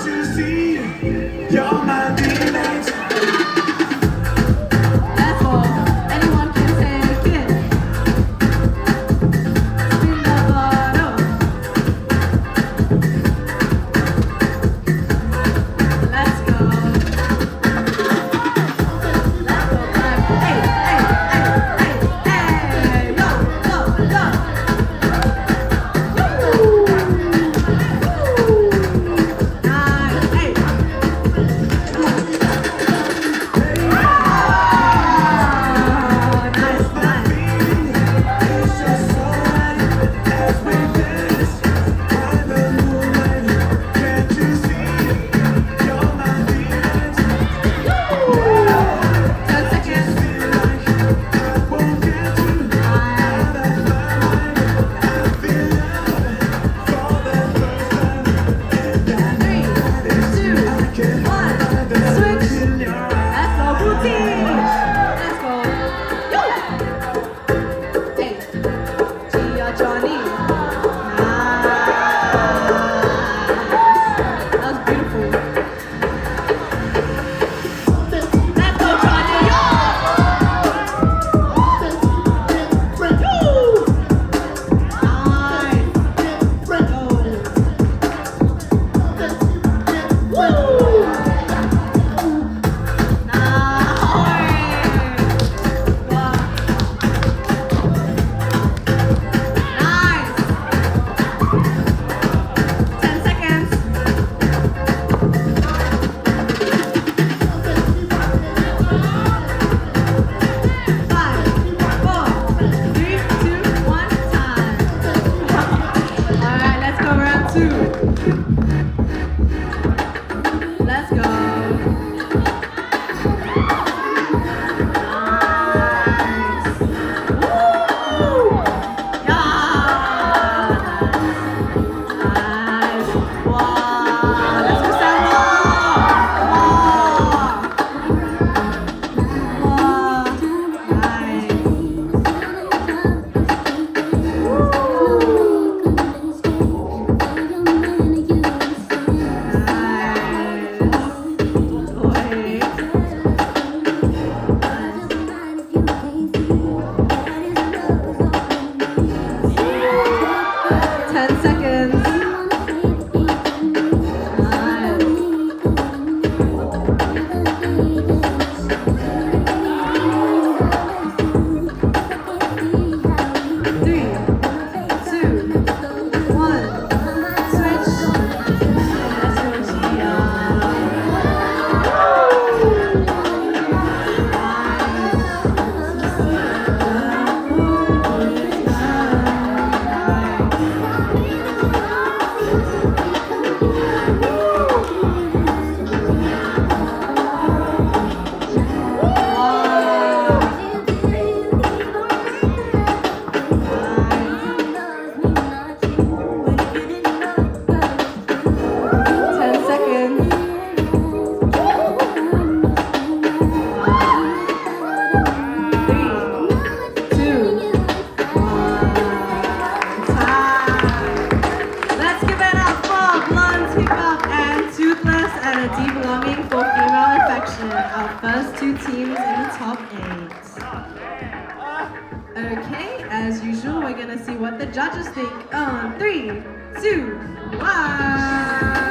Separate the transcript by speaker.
Speaker 1: to see you're my demons.
Speaker 2: That's all. Anyone can take it. Spin the bottle. Let's go. Let's go, clap. Hey, hey, hey, hey, hey. Yo, yo, yo. Nice. Hey. Nice, nice.
Speaker 1: It's just so right as we dance by the moonlight. Can't you see you're my demons?
Speaker 2: 10 seconds.
Speaker 1: Feel like I won't get you out of my mind. I feel love for the first time, and I know that it's you. I can't hide the look in your eyes.
Speaker 2: Let's go, booty. Let's go. Yo. Hey, Gia Johnny. Nice. That was beautiful. Let's go, Johnny. Yo. Nice. 10 seconds. Five, four, three, two, one, time. All right, let's go round two. Let's go. Nice. Woo! Yeah. Nice. Wow. Let's go, Salma. Wow. Nice. Nice. 10 seconds. Nice. Three, two, one. Switch. Let's go, Gia. Let's give it up for Blonde, Hip-Hop, and Toothless, and a deep longing for female affection. Our first two teams in the top 8. Okay, as usual, we're gonna see what the judges think. On 3, 2, 1.